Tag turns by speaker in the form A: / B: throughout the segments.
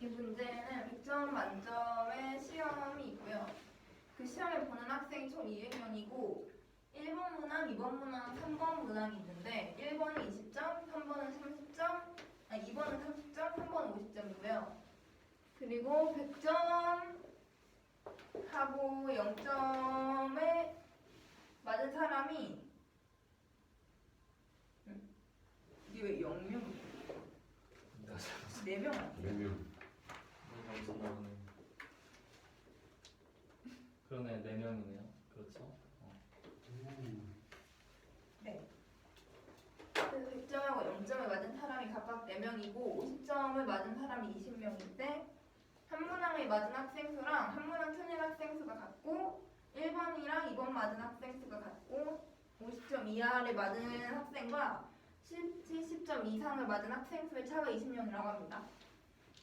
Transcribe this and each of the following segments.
A: 이 문제는 100점 만점의 시험이 있고요. 그 시험에 보는 학생이 총 200명이고 1번 문항, 2번 문항, 3번 문항이 있는데 1번은 20점, 3번은 30점, 2번은 30점, 3번은 50점이고요. 그리고 100점 하고 0점에 맞은 사람이 이게 왜 0명이에요? 4명 아니에요?
B: 4명.
C: 여기서 나오네. 그러네, 4명이네요. 그렇죠?
A: 네. 그래서 100점하고 0점을 맞은 사람이 각각 4명이고 50점을 맞은 사람이 20명인데 한 문항을 맞은 학생 수랑 한 문항 틀린 학생 수가 같고 1번이랑 2번 맞은 학생 수가 같고 50점 이하를 맞은 학생과 70점 이상을 맞은 학생 수의 차가 20명이라고 합니다.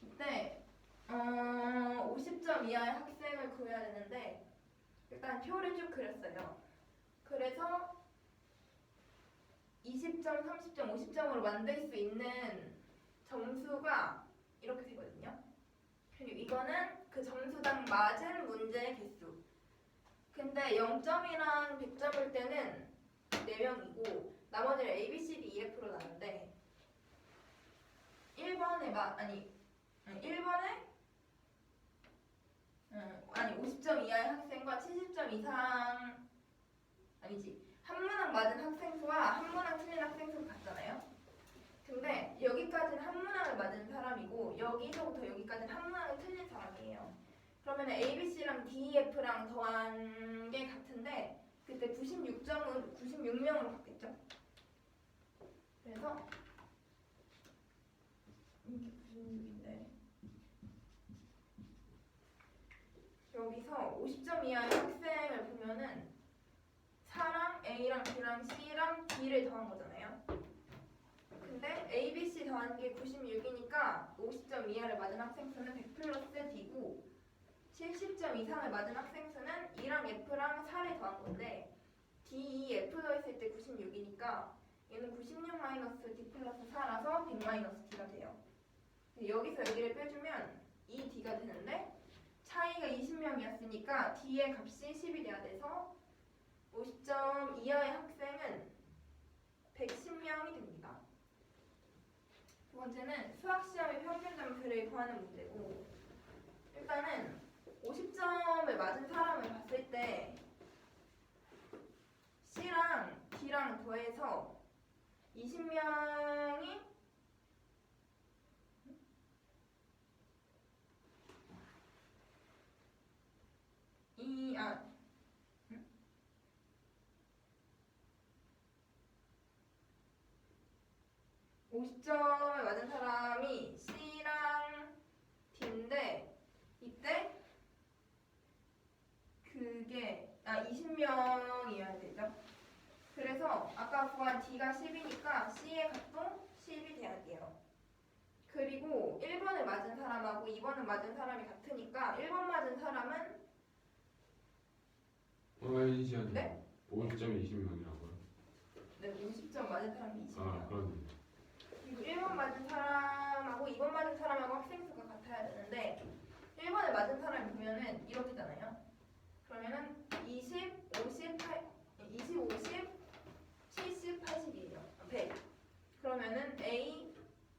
A: 이때 50점 이하의 학생을 구해야 되는데 일단 표를 쭉 그렸어요. 그래서 20점, 30점, 50점으로 만들 수 있는 점수가 이렇게 되거든요. 그리고 이거는 그 점수당 맞은 문제의 개수. 근데 0점이랑 100점일 때는 4명이고 나머지를 A, B, C, D, E, F로 나누는데 1번에 50점 이하의 학생과 70점 이상 한 문항 맞은 학생 수와 한 문항 틀린 학생 수가 같잖아요. 근데 여기까지는 한 문항을 맞은 사람이고 여기서부터 여기까지는 한 문항을 틀린 사람이에요. 그러면 A, B, C랑 D, F랑 더한 게 같은데 그때 96명으로 바뀌었죠. 그래서 이게 96인데 여기서 50점 이하의 학생을 보면은 4랑 A랑 B랑 C랑 D를 더한 거잖아요. 근데 A, B, C 더한 게 96이니까 50점 이하를 맞은 학생 수는 100 플러스 D고 70점 이상을 맞은 학생 수는 E랑 F랑 4를 더한 건데 D, E, F 더했을 때 96이니까 얘는 96 마이너스 D 플러스 4라서 100 마이너스 D가 돼요. 여기서 여기를 빼주면 2D가 되는데 차이가 20명이었으니까 D의 값이 10이 돼야 돼서 50점 이하의 학생은 110명이 됩니다. 두 번째는 수학시험의 평균 점수를 구하는 문제고 일단은 50점을 맞은 사람을 봤을 때 C랑 D랑 더해서 20명이 50점을 맞은 사람이 C랑 D인데 이때 그게 20명이어야 되죠. 그래서 아까 구한 D가 10이니까 C의 값도 10이 돼야 돼요. 그리고 1번을 맞은 사람하고 2번을 맞은 사람이 같으니까 1번 맞은 사람은
B: 네? 50점이 20명이라고요?
A: 네, 50점 맞은 사람이 20명.
B: 아, 그렇네.
A: 그리고 1번 맞은 사람하고 2번 맞은 사람하고 학생 수가 같아야 되는데 1번을 맞은 사람이 보면은 이렇게 되잖아요. 그러면은 20, 50, 70, 80이에요. 100. 그러면은 A,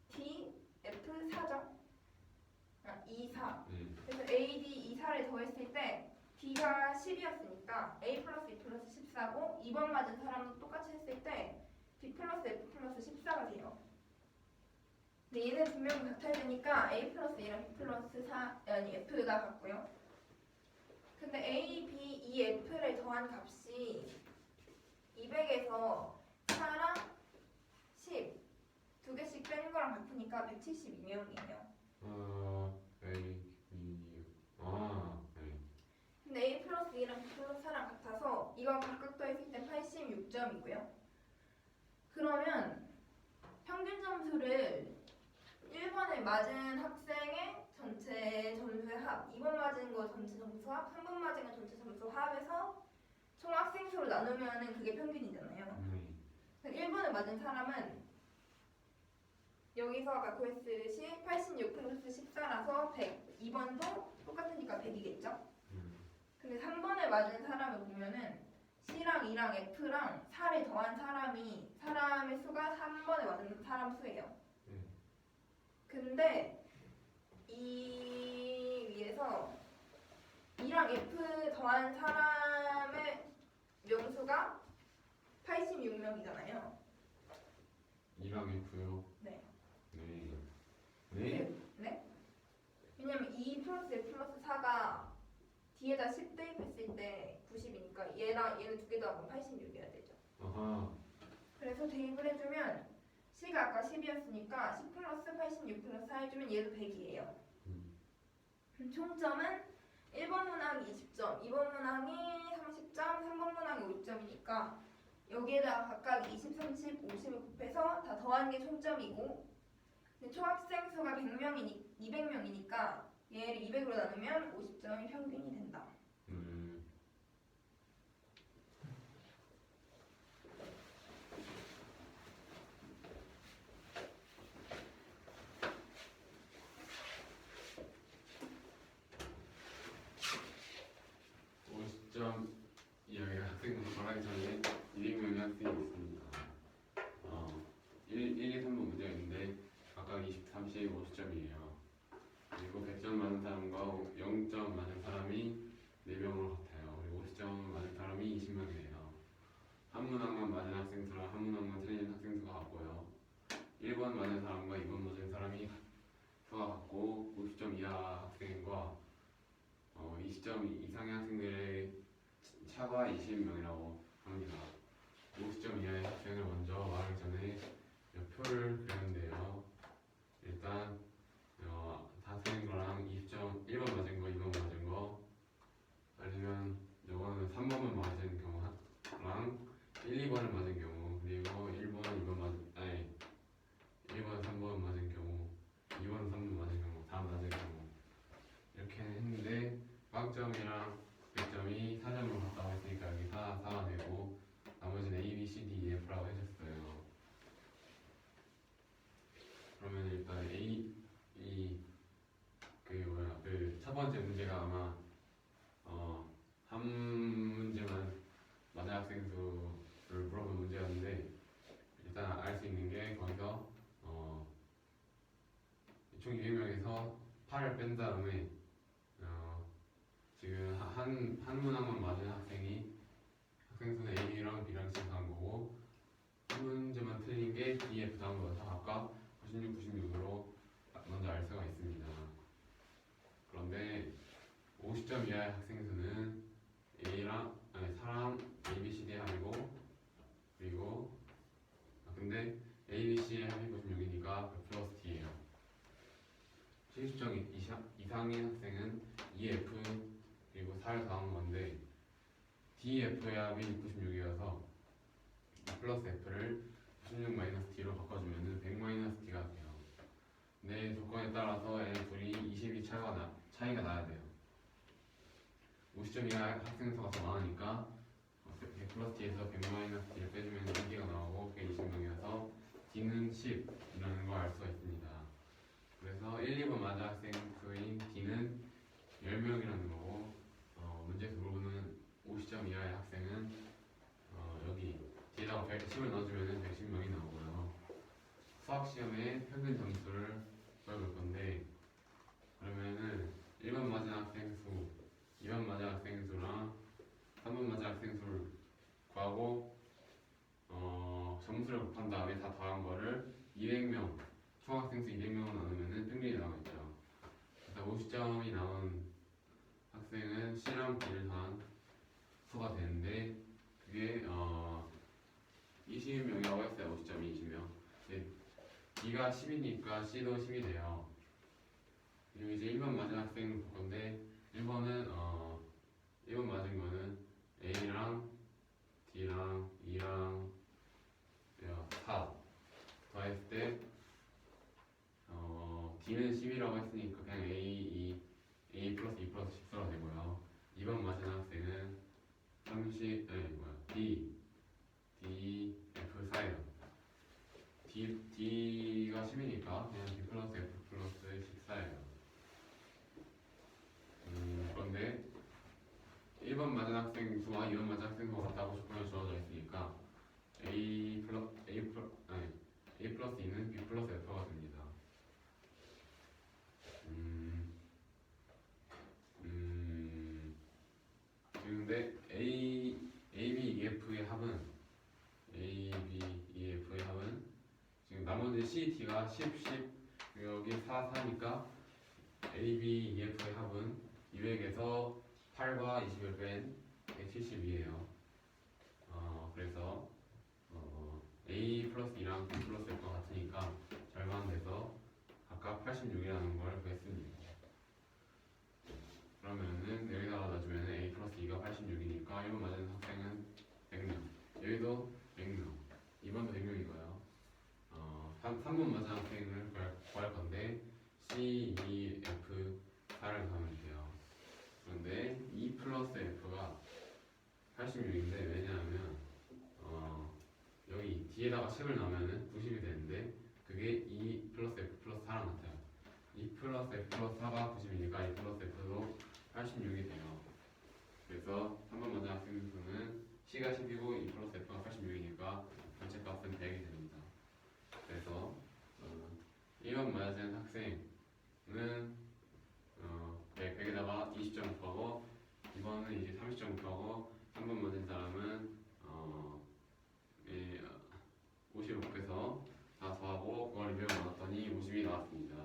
A: D, F 4죠. 2, 4. 그래서 A, D, 2, 4를 더했을 때 D가 10이었으니까 A 플러스 E 플러스 14고 2번 맞은 사람도 똑같이 했을 때 D 플러스 F 플러스 14가 돼요. 근데 얘는 두 명이 같아야 되니까 A 플러스 E랑 B 플러스 F가 같고요. 근데 A, B, E, F를 더한 값이 200에서 4랑 10 두 개씩 빼는 거랑 같으니까 172명이에요.
B: A, B, 네.
A: 근데 A 플러스 E랑 B 플러스 4랑 같아서 이거 각각 더했을 때 86점이고요. 그러면 평균 점수를 1번을 맞은 학생의 전체 점수의 합, 2번 맞은 거 전체 점수 합, 3번 맞은 거 전체 점수 합에서 총 학생 수로 나누면 그게 평균이잖아요. 1번을 맞은 사람은 여기서 아까 구했듯이 86 플러스 14라서 따라서 100. 2번도 똑같으니까 100이겠죠?
B: 음.
A: 근데 3번에 맞은 사람을 보면은 C랑 E랑 F랑 4를 더한 사람의 수가 3번에 맞은 사람 수예요. 근데 이 위에서 E랑 F 더한 사람의 명수가 86명이잖아요.
B: 2랑 F요?
A: 네.
B: 네. 네?
A: 네? 왜냐면 2 플러스 F 플러스 4가 뒤에다 10 대입했을 때 90이니까 얘랑 얘는 두 개 더하면 86이어야 되죠.
B: 아하.
A: 그래서 대입을 해주면 C가 아까 10이었으니까 10 플러스 86 플러스 4 해주면 얘도 100이에요. 총점은 1번 문항이 20점, 2번 문항이 30점, 3번 문항이 50점이니까 여기에다가 각각 20, 30, 50을 곱해서 다 더한 게 총점이고, 근데 총학생 수가 200명이니까 얘를 200으로 나누면 50점이 평균이 된다.
B: 50점 이하의 학생으로 말하기 전에 200명의 학생이 있습니다. 1, 2, 3번 문제가 있는데 각각 20, 30, 50점이에요. 그리고 100점 많은 사람과 0점 많은 사람이 4명으로 같아요. 그리고 50점 많은 사람이 20명이에요. 한 문항만 맞은 학생 수랑 한 문항만 틀린 학생 수가 같고요. 1번 맞은 사람과 2번 맞은 사람이 수가 같고 50점 이하 학생과 20점 이상의 학생들의 차가 20명이라고 합니다. 50점 이하의 학생을 먼저 말하기 전에 표를 그렸는데요. 일단 다 틀린 거랑 20점 1번 맞은 거, 2번 맞은 거, 아니면 이거는 3번만 맞은 경우랑 1, 2번을 맞은 경우, 그리고 1번, 2번 맞은 1번, 3번 맞은 경우, 2번, 3번 맞은 경우, 다 맞은 경우 이렇게 했는데 빵점이랑 100점이 4점으로 갔다고 했으니까 여기 4가 되고 나머지는 A, B, C, D, E, F라고 해줬어요. 그러면 일단 그 첫 번째 문제가 아마 한 문제만 맞은 학생 수를 물어본 문제였는데, 일단 알 수 있는 게 거기서 총 200명에서 8을 뺀 다음에 지금 한 문항만 맞은 학생 수는 A랑 B랑 C가 한 거고, 한 문제만 틀린 게 D, F 다음 거여서 각각 96, 96으로 먼저 알 수가 있습니다. 그런데 50점 이하의 학생 수는 사람 A, B, C, D 합이고, 그리고 근데 A, B, C의 합이 56이니까 100 플러스 D예요. 70점 이상의 학생은 E, F 그리고 4를 더한 건데 D, F의 합이 96이어서 E 플러스 F를 96 마이너스 D로 바꿔주면 100 마이너스 D가 돼요. 근데 조건에 따라서 얘네 둘이 20이 차이가 나야 돼요. 50점 이하 학생 수가 더 많으니까 100 플러스 D에서 100 마이너스 D를 빼주면 2D가 나오고 그게 20명이어서 D는 10이라는 걸 알 수가 있습니다. 그래서 1, 2번 맞은 학생 수인 D는 10명이라는 거고, 문제에서 물어보는 50점 이하의 학생은 여기 뒤에다가 110을 넣어주면 110명이 나오고요. 수학시험의 평균 점수를 구해볼 건데, 그러면은 1번 맞은 학생 수, 2번 맞은 학생 수랑 3번 맞은 학생 수를 구하고 점수를 곱한 다음에 다 더한 거를 200명, 총 학생 수 200명을 나누면 평균이 나오겠죠. 그래서 50점이 나온 학생은 C랑 B를 더한 수가 되는데, 그게 20명이라고 했어요. 50점이 20명. B가 10이니까 C도 10이 돼요. 그리고 이제 1번 맞은 학생 볼 건데, 1번은 1번 맞은 거는 A랑 D랑 E랑 4 더했을 때 D는 10이라고 했으니까 그냥 A 플러스 2 플러스 14가 되고요. 2번 맞은 학생은 D, F 4예요. D가 10이니까 그냥 D 플러스 F 플러스 14예요. F와 이원마저 학생수가 같다고 조건이 주어져 있으니까 A 플러스 E는 B 플러스 F가 됩니다. 지금 근데 A, B, EF의 합은 지금 나머지 C, D가 10, 10 여기 4, 4니까 A, B, EF의 합은 200에서 8과 20을 뺀 172예요. 그래서 A 플러스 2랑 B 플러스 F가 같으니까 절반돼서 각각 86이라는 걸 구했습니다. 그러면은 여기다가 놔주면 A 플러스 2가 86이니까 1번 맞은 학생은 100명. 여기도 100명. 2번도 100명이고요. 3번 맞은 학생을 구할 건데 C, E, F, 4를 더하면 돼요. 그런데 E 플러스 F가 86인데 왜냐하면 여기 뒤에다가 10을 넣으면 90이 되는데 그게 E 플러스 F 플러스 4랑 같아요. E 플러스 F 플러스 4가 90이니까 E 플러스 F도 86이 돼요. 그래서 3번 맞은 학생 수는 C가 10이고 E 플러스 F가 86이니까 전체 값은 100이 됩니다. 그래서 1번 맞은 학생은 100에다가 20점 곱하고 2번은 이제 30점 곱하고 3번 맞은 사람은 50을 곱해서 다 더하고 그걸 200을 나눴더니 50이 나왔습니다.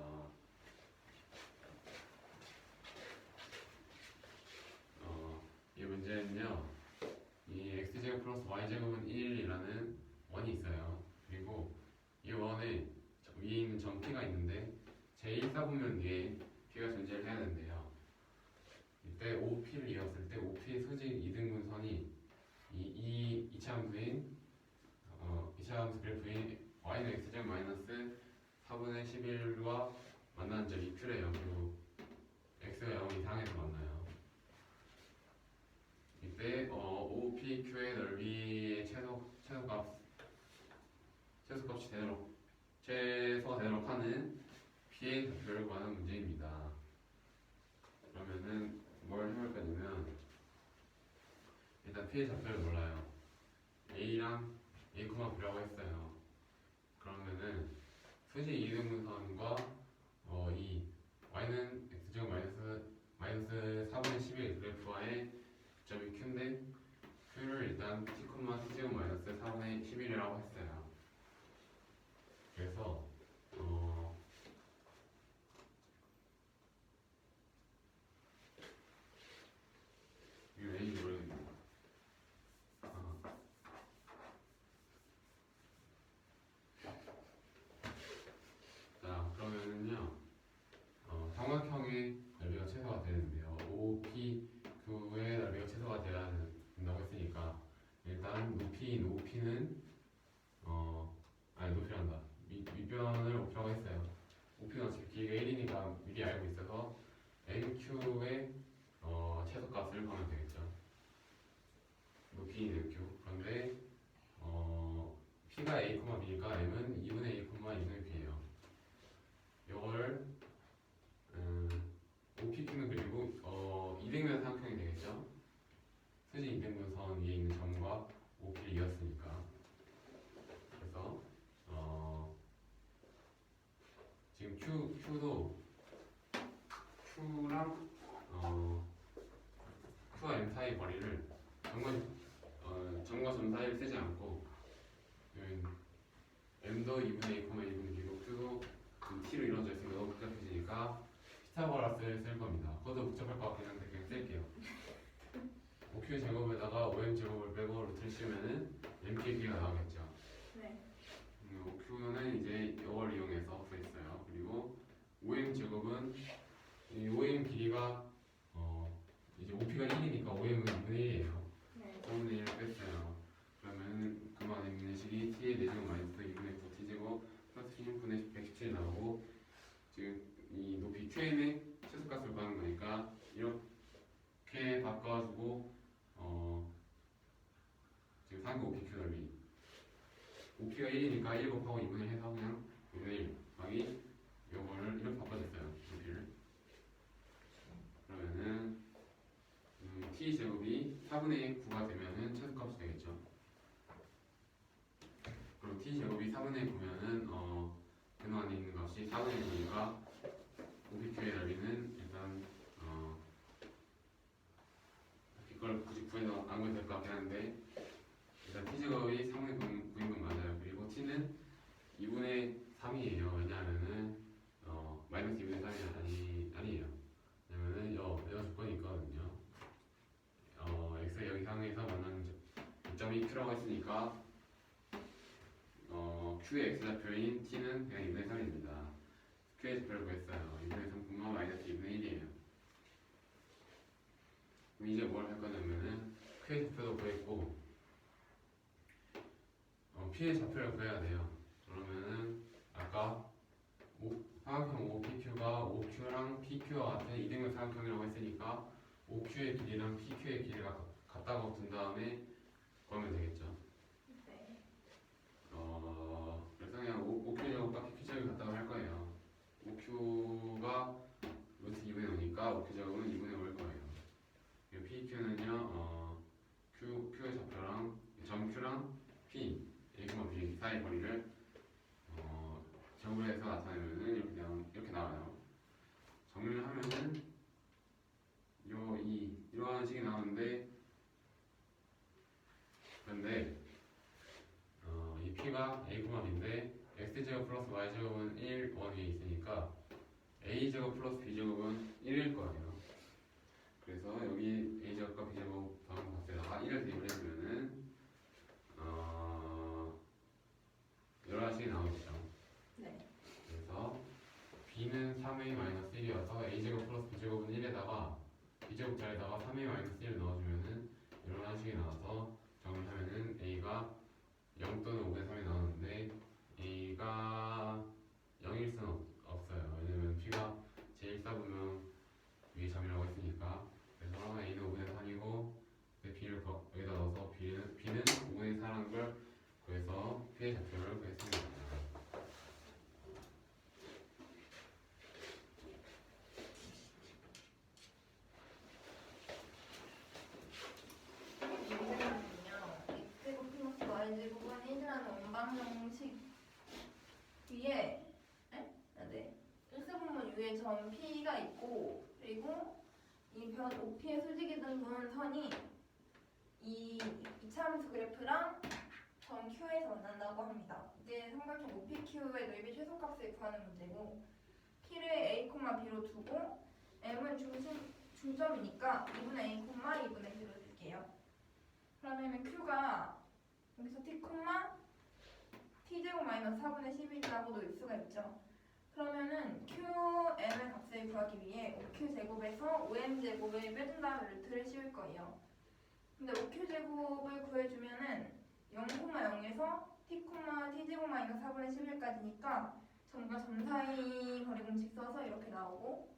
B: 이 문제는요, 이 x제곱 플러스 y제곱은 1이라는 원이 있어요. 그리고 이 원에 위에 있는 점 p가 있는데 제1사분면 위에 p가 존재를 해야 되는데요. 이때 OP를 이었을 때 OP의 수직 이등분선이 이 이차함수인 이차함수 그래프인 y는 x제곱 마이너스 4분의 11과 만나는 점 2Q래요. 그리고 x가 0 이상에서 만나요. 이때 OPQ의 넓이의 최소값이 최소가 되도록 하는 P의 좌표를 구하는 문제입니다. 그러면은 뭘 해볼 거냐면 일단 P의 좌표를 몰라요. A랑 A, B라고 했어요. 그러면은 수직 이등분선과 이 y는 x제곱 마이너스 4분의 11 그래프와의 점이 Q인데 Q를 일단 T, T제곱 마이너스 4분의 11이라고 했어요. 그래서 이거 왜인지 모르겠네요. 자, 그러면은요 삼각형의 넓이가 최소가 되는데요. OPQ의 넓이가 최소가 돼야 된다고 했으니까 일단 높이인 OP는 높이란다. 밑변을 OP라고 했어요. OP는 어차피 길이가 1이니까 미리 알고 있어서 NQ의 최소값을 구하면 되겠죠. 높이인 NQ. 그런데 P가 A, B니까 M은 2분의 A, 2분의 B예요. 이걸 OPQ는 그리고 이등변 삼각형이 되겠죠. 수직 이등분선 위에 있는 점과 OP를 이었으니까. 그래서 지금 Q도 Q랑 Q와 M 사이 거리를 점과 점 사이를 쓰지 않고 M도 2분의 A, 2분의 B고 Q도 T로 이루어져 있으니까 너무 복잡해지니까 피타고라스를 쓸 겁니다. 그것도 복잡할 것 같긴 한데 그냥 쓸게요. OQ 제곱에다가 OM 제곱을 빼고 루트를 씌우면은 MKB가 나오겠죠.
A: 네.
B: OQ는 이제 이걸 이용해서 구했어요. 그리고 OM 제곱은 이 OM 길이가 이제 OP가 1이니까 OM은 2분의 1이에요.
A: 네.
B: 5분의 1을 뺐어요. 그러면 그만 있는 식이 T의 4제곱 마이너스 2분의 9 T제곱 플러스 16분의 117이 나오고 지금 이 높이 QM의 최소값을 구하는 거니까 이렇게 바꿔주고 지금 상구 OPQ 넓이 OP가 1이니까 1 곱하고 2분의 1 해서 그냥 2분의 1 더하기 요거를 이렇게 바꿔줬어요. 높이를. 그러면은 T 제곱이 4분의 9가 되면은 최소값이 되겠죠. 그럼 t제곱이 4분의 9면은 근호 안에 있는 값이 4분의 9니까 OPQ의 넓이는 일단 이걸 굳이 구해서 안 구해도 될 것 같긴 한데 일단 t제곱이 3분의 9인 건 맞아요. 그리고 t는 2분의 3이에요. 왜냐하면은 마이너스 2분의 3이 아니에요. 왜냐면은 여기가 조건이 있거든요. x가 여기 상에서 만나는 점이 q라고 했으니까 q의 x좌표인 t는 그냥 2분의 3입니다. q의 좌표를 구했어요. 2분의 3, 마이너스 2분의 1이에요. 그럼 이제 뭘 할 거냐면은 q의 좌표도 구했고 p의 좌표를 구해야 돼요. 그러면은 아까 사각형 OPQ가 OQ랑 PQ와 같은 이등변 사각형이라고 했으니까 OQ의 길이랑 PQ의 길이가 같다고 둔 다음에 구하면 되겠죠.
A: 네.
B: 그래서 그냥 OQ제곱과 PQ제곱이 같다고 할 거예요. OQ가 루트 2분의 5니까 OQ제곱은 2분의 5일 거예요. 그리고 PQ는요, Q의 좌표랑 점 Q랑 P, A, B 사이 거리를 제곱을 해서 나타내면은 이렇게 나와요. 정리를 하면은 이러한 식이 나오는데 그런데 이 P가 A, B인데 X제곱 플러스 Y제곱은 1, 1 위에 있으니까 A제곱 플러스 B제곱은 1일 거예요. 그래서 여기 A제곱과 B제곱 더한 값에다가 1을 대입을 해주면은 여러 식이 나오겠죠.
A: 네.
B: 그래서 B는 3A 마이너스 1이어서 A제곱 플러스 B제곱은 1에다가 B제곱 자리에다가 3A 마이너스 1을 넣어주면은 이런 식이 나와서 정리하면은 A가 0 또는 5분의 3이 나오는데 A가 0일 수는 없어요. 왜냐면 P가 제1사분명 위에 점이라고 했으니까. 그래서 A는 5분의 3이고 B를 여기다 넣어서 B는 5분의 4라는 걸 구해서 P의 좌표를 구했습니다.
A: x제곱 플러스 y제곱은 1이라는 원방정식 위에 네. 1사분면 위에 점 P가 있고 그리고 이 변 OP의 수직이 등분 선이 이 이차함수 그래프랑 점 Q에서 만난다고 합니다. 이제 삼각형 OPQ의 넓이 최소값을 구하는 문제고 P를 A, B로 두고 M은 중점이니까 2분의 A, 2분의 B로 줄게요. 그러면은 Q가 여기서 T제곱 마이너스 4분의 11이라고도 일 수가 있죠. 그러면은 QM의 값을 구하기 위해 5Q제곱에서 5M제곱을 빼준 다음에 루트를 씌울 거예요. 근데 5Q제곱을 구해주면은 0,0에서 T제곱 마이너스 4분의 11까지니까 전부 점 사이 거리 공식 써서 이렇게 나오고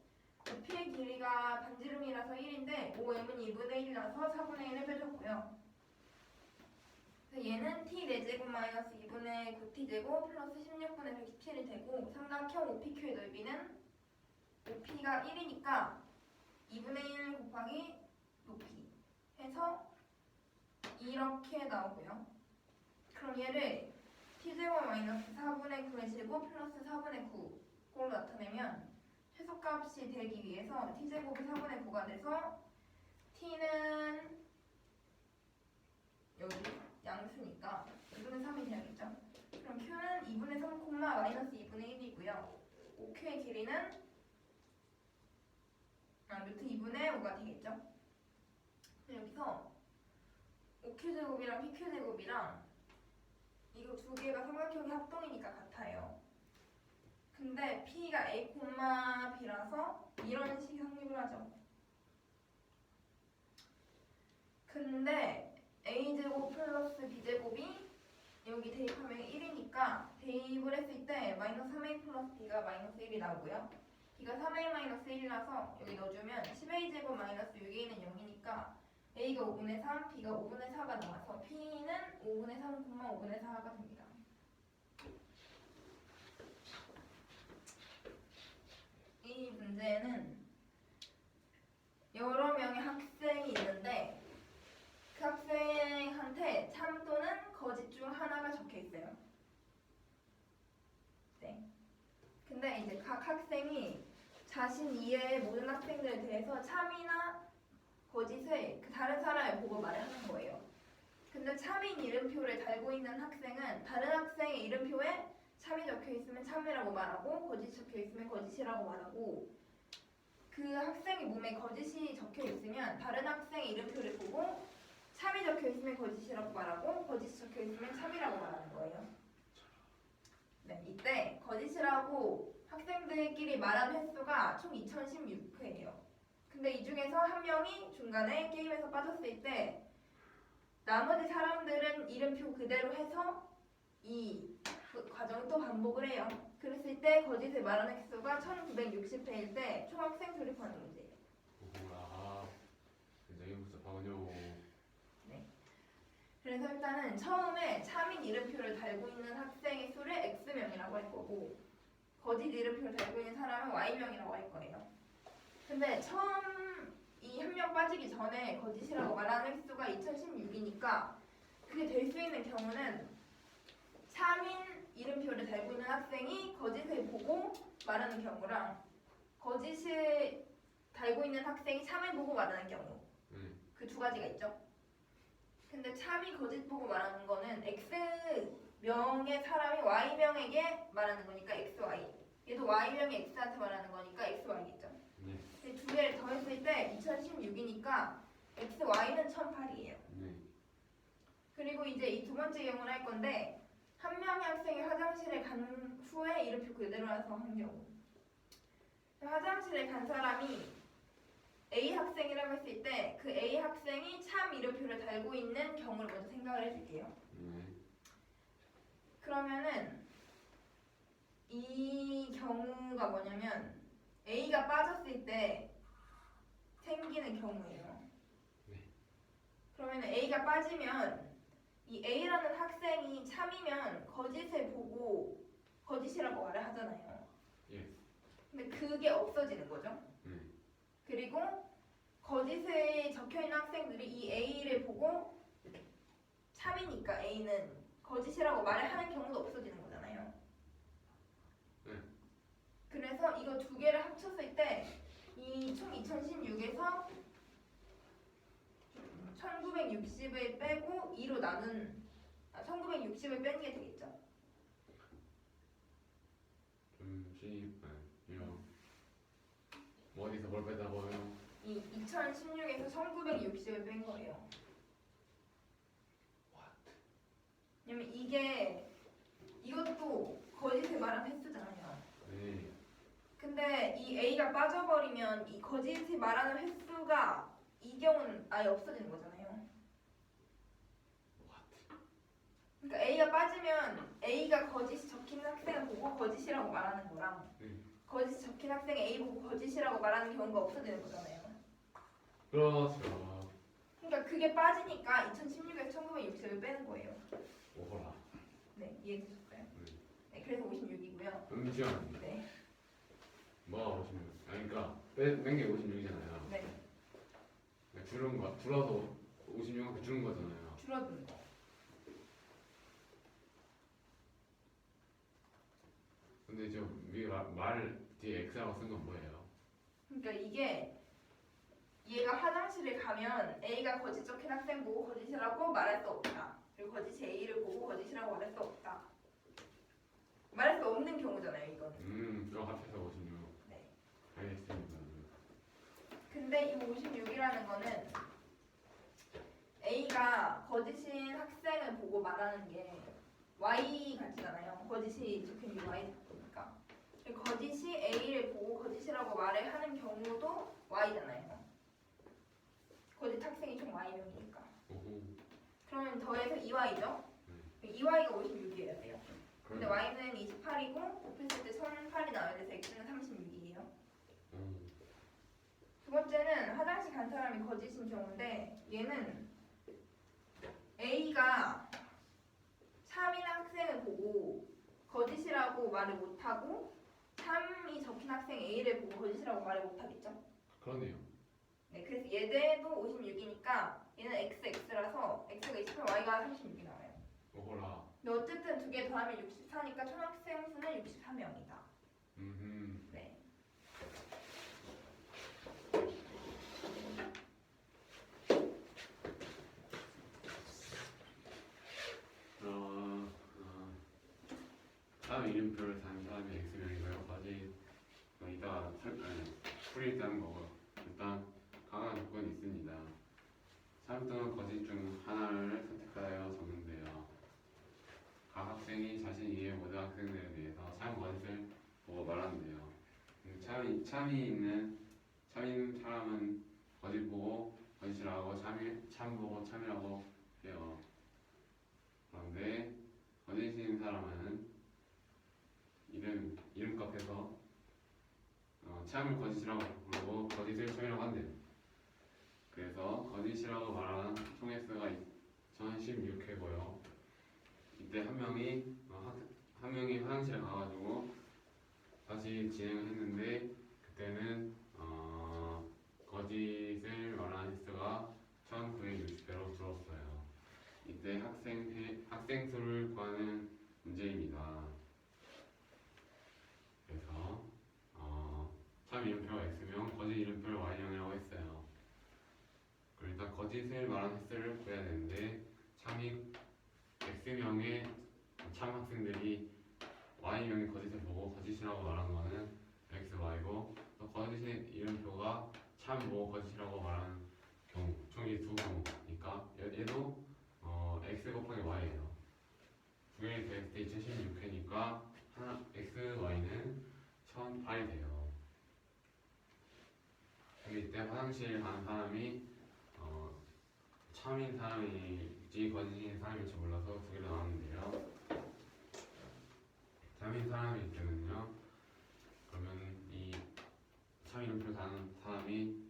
A: P의 길이가 반지름이라서 1인데 5M은 2분의 1이라서 4분의 1을 빼줬고요. 얘는 t 4제곱 마이너스 2분의 9t제곱 플러스 16분의 117이 되고 삼각형 OPQ의 넓이는 OP가 1이니까 2분의 1 곱하기 높이 해서 이렇게 나오고요. 그럼 얘를 t제곱 마이너스 4분의 9의 제곱 플러스 4분의 9로 나타내면 최소값이 되기 위해서 t제곱이 4분의 9가 돼서 t는 여기 양수니까 2분의 3이 돼야겠죠. 그럼 Q는 2분의 3, 마이너스 2분의 1이고요. OQ의 길이는 루트 2분의 5가 되겠죠. 여기서 OQ제곱이랑 PQ제곱이랑 이거 두 개가 삼각형의 합동이니까 같아요. 근데 P가 A, B라서 이런 식이 성립을 하죠. 근데 A제곱 플러스 B제곱이 여기 대입하면 1이니까 대입을 했을 때 마이너스 3A 플러스 B가 마이너스 1이 나오고요. B가 3A 마이너스 1이라서 여기 넣어주면 10A제곱 마이너스 6A는 0이니까 A가 5분의 3, B가 5분의 4가 나와서 P는 5분의 3, 5분의 4가 됩니다. 이 문제는 여러 명의 학생이 있는데 자신 이외의 모든 학생들에 대해서 참이나 거짓을 그 다른 사람의 보고 말을 하는 거예요. 근데 참인 이름표를 달고 있는 학생은 다른 학생의 이름표에 참이 적혀 있으면 참이라고 말하고 거짓이 적혀 있으면 거짓이라고 말하고 그 학생의 몸에 거짓이 적혀 있으면 다른 학생의 이름표를 보고 참이 적혀 있으면 거짓이라고 말하고 거짓이 적혀 있으면 참이라고 말하는 거예요. 네, 이때 거짓이라고 학생들끼리 말한 횟수가 총 2016회예요. 근데 이 중에서 한 명이 중간에 게임에서 빠졌을 때 나머지 사람들은 이름표 그대로 해서 이 과정을 또 반복을 해요. 그랬을 때 거짓을 말하는 횟수가 1960회일 때 총 학생 조립하는 문제예요.
B: 오호라. 굉장히 복잡하군요.
A: 그래서 일단은 처음에 참인 이름표를 달고 있는 학생의 수를 X명이라고 할 거고 거짓 이름표를 달고 있는 사람은 Y명이라고 할 거예요. 근데 처음 이 한 명 빠지기 전에 거짓이라고 말하는 횟수가 2016이니까 그게 될 수 있는 경우는 참인 이름표를 달고 있는 학생이 거짓을 보고 말하는 경우랑 거짓을 달고 있는 학생이 참을 보고 말하는 경우 그 두 가지가 있죠. 근데 참이 거짓 보고 말하는 거는 X명의 사람이 Y명에게 말하는 거니까 XY 얘도 Y명이 X한테 말하는 거니까 XY겠죠.
B: 네.
A: 두 개를 더했을 때 2016이니까 XY는 1008이에요.
B: 네.
A: 그리고 이제 이 두 번째 경우를 할 건데 한 명의 학생이 화장실에 간 후에 이름표 그대로라서 한 경우 화장실에 간 사람이 A 학생이라고 했을 때 그 A 학생이 참 이름표를 달고 있는 경우를 먼저 생각을 해줄게요. 그러면은 이 경우가 뭐냐면 A가 빠졌을 때 생기는 경우예요. 그러면 A가 빠지면 이 A라는 학생이 참이면 거짓을 보고 거짓이라고 말을 하잖아요.
B: 예.
A: 근데 그게 없어지는 거죠. 그리고 거짓에 적혀있는 학생들이 이 A를 보고 참이니까 A는 거짓이라고 말을 하는 경우도 없어지는 거잖아요. 그래서 이거 두 개를 합쳤을 때 이 총 2016에서 1960을 빼고 2로 나눈 1960을 빼는 게 되겠죠.
B: 잠시만요. 뭐 어디서 뭘 빼다고요?
A: 이 2016에서 1960을 뺀 거예요. 왜냐면 이것도 거짓을 말한 횟수잖아요.
B: 네.
A: 근데 이 A가 빠져버리면 이 거짓을 말하는 횟수가 이 경우는 아예 없어지는 거잖아요. 그러니까 A가 빠지면 A가 거짓이 적힌 학생을 보고 거짓이라고 말하는 거랑 거짓이 적힌 학생이 A 보고 거짓이라고 말하는 경우가 없어지는 거잖아요.
B: 그렇죠.
A: 그러니까 그게 빠지니까 2016에서 1960을 빼는 거예요.
B: 오호라.
A: 네, 이해되셨어요? 네, 그래서 56이고요.
B: 잠시만.
A: 네,
B: 뭐가 56? 아니 그러니까 뺀게 56이잖아요.
A: 네,
B: 줄은 거 줄어서 56만큼 줄은 거잖아요.
A: 줄어든 거.
B: 근데 저 위에 말 뒤에 X라고 쓴 건 뭐예요?
A: 그러니까 이게 얘가 화장실에 가면 A가 거짓 적힌 학생 보고 거짓이라고 말할 수 없다. 그리고 거짓이 A를 보고 거짓이라고 말할 수 없다. 말할 수 없는 경우잖아요, 이거는.
B: 저 합해서 56.
A: 네.
B: 알겠습니다.
A: 근데 이 56이라는 거는 A가 거짓인 학생을 보고 말하는 게 Y 같잖아요. 거짓이 적힌 게 Y니까. 거짓이 A를 보고 거짓이라고 말을 하는 경우도 Y잖아요. 거짓 학생이 총 Y명이니까.
B: 오호.
A: 그러면 더해서 2Y죠? 2Y가 56이어야 돼요. 근데 Y는 28이고 곱했을 때 1008이 나와야 돼서 X는 36이에요. 두 번째는 화장실 간 사람이 거짓인 경우인데 얘는 A가 참인 학생을 보고 거짓이라고 말을 못하고 참이 적힌 학생 A를 보고 거짓이라고 말을 못하겠죠?
B: 그러네요.
A: 네, 그래서 얘도 56이니까 얘는 XX라서 X가 28, Y가 36이 나와요.
B: 오호라.
A: 근데 어쨌든 두 개 더하면 64니까 총 학생 수는 64명이다.
B: 음.
A: 네.
B: 참 이름표를 단 사람이 X명이고요. 거짓 이따 풀일 때 하는 거고 일단 강한 조건이 있습니다. 참 또는 거짓 중 하나를 선택하여 적는데요. 각 학생이 자신 이외 모든 학생들에 대해서 참 거짓을 보고 말하는데요. 참이 있는 사람은 거짓 보고 거짓이라고 참 보고 참이라고 해요. 그런데 거짓인 사람은 이름값에서 참을 거짓이라고 부르고 거짓을 참이라고 한대요. 그래서 거짓이라고 말하는 총횟수가 2016회고요. 이때 한 명이 화장실에 가가지고 다시 진행을 했는데 그때는 거짓을 말하는 횟수가 1960회로 줄었어요. 이때 학생 수를 구하는 문제입니다. 그래서 참 이름표가 X명, 거짓 이름표를 Y명이라고 했어요. 그리고 일단 거짓을 말하는 횟수를 구해야 되는데 참이 X명의 참 학생들이 Y명의 거짓을 보고 거짓이라고 말하는 거는 X, Y고 또 거짓의 이름표가 참 보고 거짓이라고 말하는 경우 총이 두 경우니까 얘도 X 곱하기 Y예요. 두 개를 더했을 때 2016회니까 X, Y는 1008이 돼요. 이때 화장실 간 사람이 참인 사람일지 거짓인 사람일지 몰라서 두 개로 나왔는데요. 참인 사람일 때는요. 그러면 이 참 이름표 다는 사람이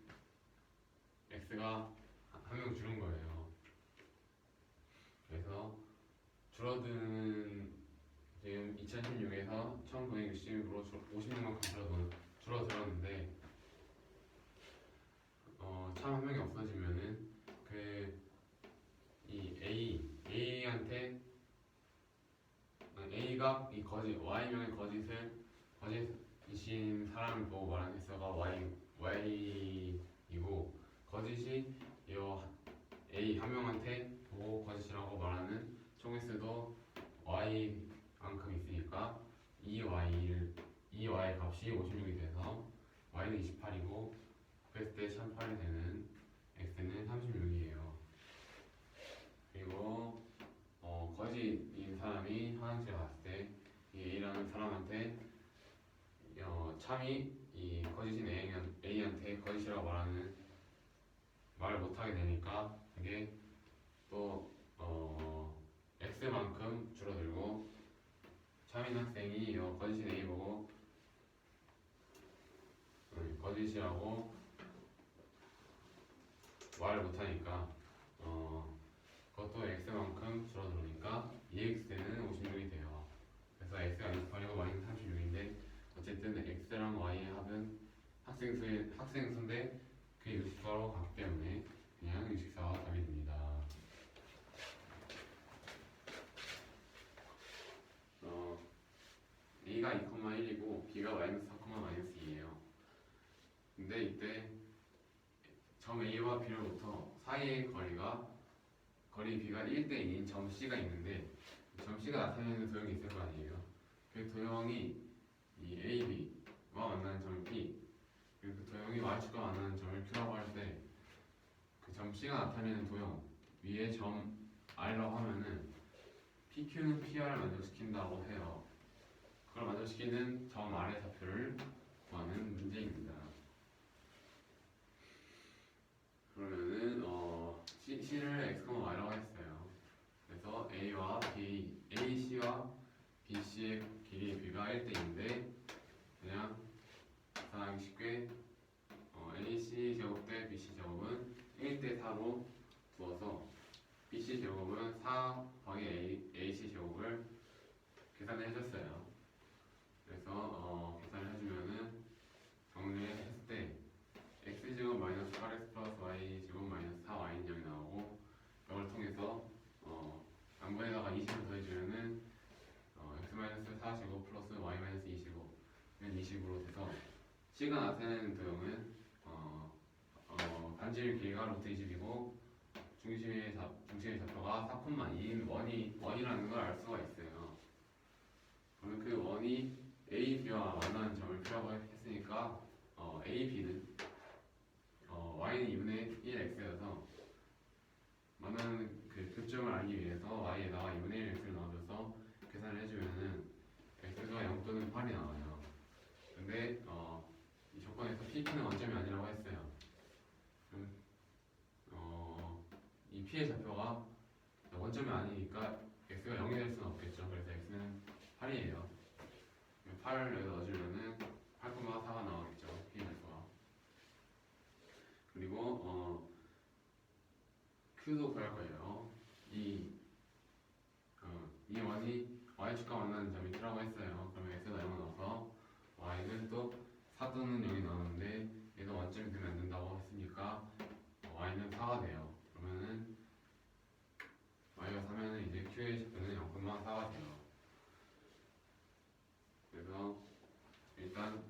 B: X가 한 명 줄은 거예요. 그래서 줄어드는 지금 2016에서 1960으로 56만큼 줄어들었는데 참 한 명이 없어지면은 A한테 A가 이 Y명의 거짓이신 사람을 보고 말하는 횟수가 Y이고 거짓이 A 한 명한테 보고 거짓이라고 말하는 총횟수도 Y만큼 있으니까 이 Y 값이 56이 돼서 Y는 28이고 그랬을 때 1008이 되는 X는 36이에요. 그리고 거짓인 사람이 화장실에 갔을 때 이 A라는 사람한테 참이 이 거짓인 A한테 거짓이라고 말을 못하게 되니까 이게 또 X만큼 줄어들고 참인 학생이 거짓인 A 보고 거짓이라고 말을 못하니까 그것도 X만큼 줄어들으니까 2X는 56이 돼요. 그래서 X가 28이고 Y는 36인데 어쨌든 X랑 Y의 합은 학생 수인데 그게 64로 갔기 때문에 그냥 64가 답이 됩니다. A가 2,1이고 B가 -4,-2예요. 근데 이때 점 A와 B로부터 사이의 거리 B가 1대2인 점 C가 있는데 점 C가 나타내는 도형이 있을 거 아니에요. 그 도형이 이 A, B와 만나는 점을 P 그리고 그 도형이 Y축과 만나는 점을 Q라고 할 때 그 점 C가 나타내는 도형 위에 점 R라고 하면은 PQ는 PR을 만족시킨다고 해요. 그걸 만족시키는 점 R의 좌표를 구하는 문제입니다. 그러면은 C를 X, Y라고 했어요. 그래서 AC와 BC의 길이 B가 1대2인데 그냥 계산하기 쉽게 AC 제곱 대 BC 제곱은 1대4로 두어서 BC 제곱은 4 더하기 AC 제곱을 계산을 해줬어요. 그래서 계산을 해주면은 정리했을 때 X제곱 마이너스 8X 플러스 Y제곱 마이너스 4Y는 0이 나오고 이걸 통해서 양변에다가 20을 더해주면은 X 마이너스 4제곱 플러스 Y 마이너스 2제곱은 20으로 돼서 C가 나타내는 도형은 반지름 길이가 루트 20이고 중심의 좌표가 4,2인 원이라는 걸 알 수가 있어요. 그러면 그러면 그 원이 A, B와 만나는 점을 P라고 했으니까 A, B는 Y는 2분의 1X여서 만나는 그 교점을 알기 위해서 Y에다가 2분의 1X를 넣어줘서 계산을 해주면은 X가 0 또는 8이 나와요. 근데 이 조건에서 PP는 원점이 아니라고 했어요. 그럼 이 P의 좌표가 원점이 아니니까 X가 0이 될 수는 없겠죠. 그래서 X는 8이에요. 8을 여기다 넣어주면은 8,4가 나오겠죠. P 좌표가. 그리고 Q도 구할 거예요. 이 원이 Y축과 만나는 점이 Q라고 했어요. 그러면 X에다 0을 넣어서 Y는 또 4 또는 0이 나오는데 얘도 원점이 되면 안 된다고 했으니까 Y는 4가 돼요. 그러면은 Y가 4면은 이제 Q의 좌표는 0,4가 돼요. 그래서 일단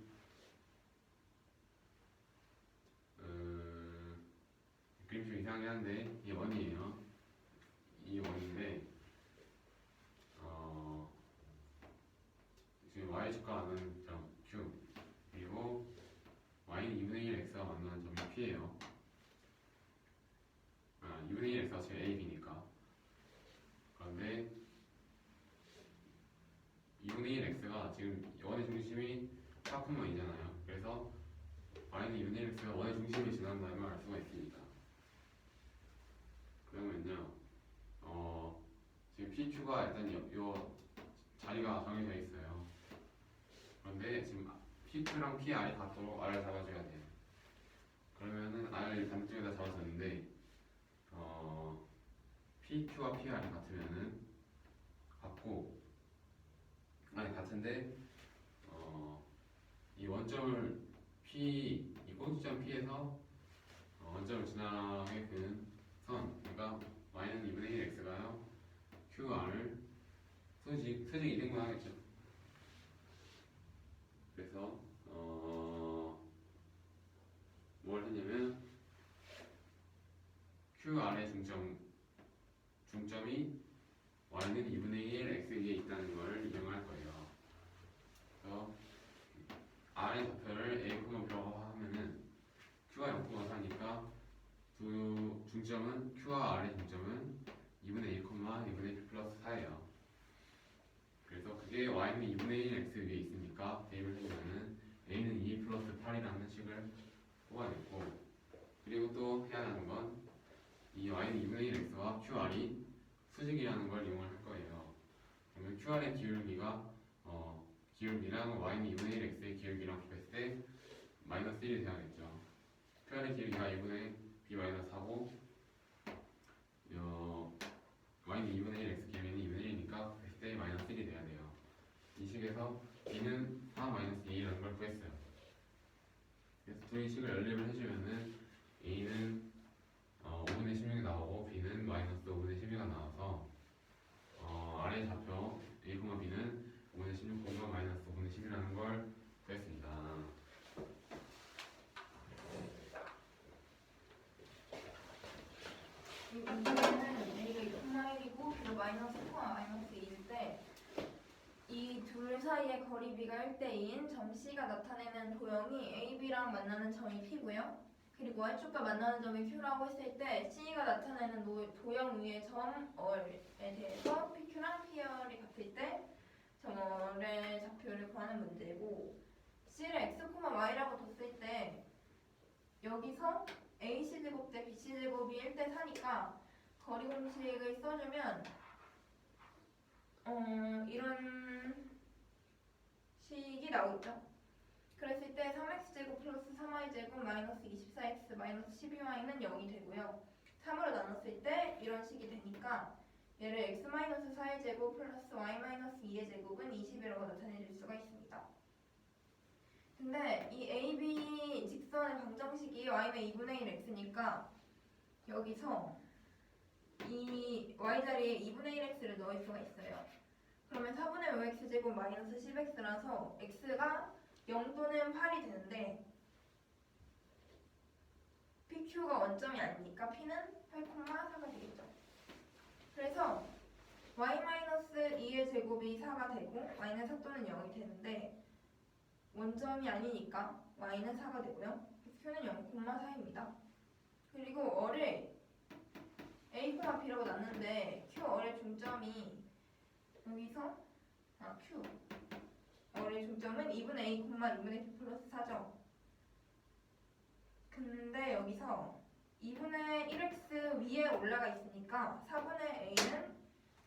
B: 그림 좀 이상하긴 한데 이 원이에요. 이 원인데 지금 Y축과 만나는 점 Q 그리고 Y는 2분의 1 X가 만나는 점이 P예요. 2분의 1 X가 지금 A, B니까. 그런데 2분의 1 X가 지금 원의 중심이 4,2잖아요. 그래서 Y는 2분의 1 X가 원의 중심을 지난다는 걸 알 수가 있습니다. 그러면요, 지금 PQ가 일단 요 자리가 정해져 있어요. 그런데 지금 PQ랑 PR이 같도록 R을 잡아줘야 돼요. 그러면은 R을 반대쪽에다 잡아줬는데, PQ와 PR이 같으면은 같은데, 이 원점을 이 꼭지점 P에서 원점을 지나게끔 선, 그러니까 Y는 2분의 1 X가요, QR을 수직 2등분 하겠죠. 그래서 뭘 했냐면 QR의 중점이 Y는 2분의 1 X 위에 있다는 걸 이용할 거예요. 그래서 R의 좌표를 A, B라고 하면은 Q가 0,4니까 두 중점은 Q와 R의 중점은 2분의 1, 2분의 1 플러스 4예요. 그래서 그게 Y는 2분의 1 X 위에 있으니까 대입을 해주면은 A는 2 플러스 8이라는 식을 뽑아냈고, 그리고 또 해야 하는 건 이 Y는 2분의 1 X와 QR이 수직이라는 걸 이용을 할 거예요. 그러면 QR의 기울기가 기울기랑 Y는 2분의 1 X의 기울기랑 곱했을 때 마이너스 1이 돼야겠죠. QR의 기울기가 2분의 B 마이너스 4고 Y는 2분의 1 X 기울기는 2분의 1이니까 곱했을 때 마이너스 1이 돼야 돼요. 이 식에서 B는 4 마이너스 2라는 걸 구했어요. 그래서 두 식을 연립을 해주면은 A는 5분의 16이 나오고 B는 마이너스 5분의 12가 나와서 R의 좌표 A, B는 5분의 16, 마이너스 5분의 10이라는 걸 구했습니다.
A: 이거는 A가 2,1이고 B가 마이너스 4, 마이너스 2일 때 이 둘 사이의 거리비가 1대2인 점 C가 나타내는 도형이 A, B랑 만나는 점이 P고요. 그리고 Y축과 만나는 점이 Q라고 했을 때 C가 나타내는 도형 위의 점에 대해서 PQ랑 PR이 같을 때 점의 좌표를 구하는 문제고, C를 X, Y라고 뒀을 때 여기서 AC제곱 대 BC제곱이 1대4니까 거리 공식을 써주면 이런 식이 나오죠. 그랬을 때 3x제곱 플러스 3y제곱 마이너스 24x 마이너스 12y는 0이 되고요. 3으로 나눴을 때 이런 식이 되니까 얘를 x-4y제곱 플러스 y-2의 제곱은 20이라고 나타내줄 수가 있습니다. 근데 이 AB 직선의 방정식이 y는 2분의 1 x니까 여기서 이 y 자리에 2분의 1 x를 넣을 수가 있어요. 그러면 4분의 5x제곱 마이너스 10x라서 x가 0 또는 8이 되는데 PQ가 원점이 아니니까 P는 8,4가 되겠죠. 그래서 y-2의 제곱이 4가 되고 y는 4 또는 0이 되는데 원점이 아니니까 y는 4가 되고요. q는 0,4입니다. 그리고 어를 a, b라고 놨는데 q 어의 중점이 여기서 q 어의 중점은 2분의 a, 2분의 b 플러스 4죠. 근데 여기서 2분의 1x 위에 올라가 있으니까 4분의 a는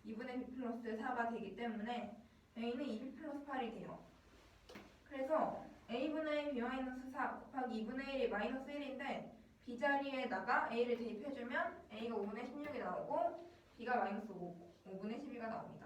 A: 2분의 b 플러스 4가 되기 때문에 a는 2b 플러스 8이 돼요. 그래서 a분의 b-4 곱하기 2분의 1이 마이너스 1인데 b 자리에다가 a를 대입해주면 a가 5분의 16이 나오고 b가 마이너스 5분의 12가 나옵니다.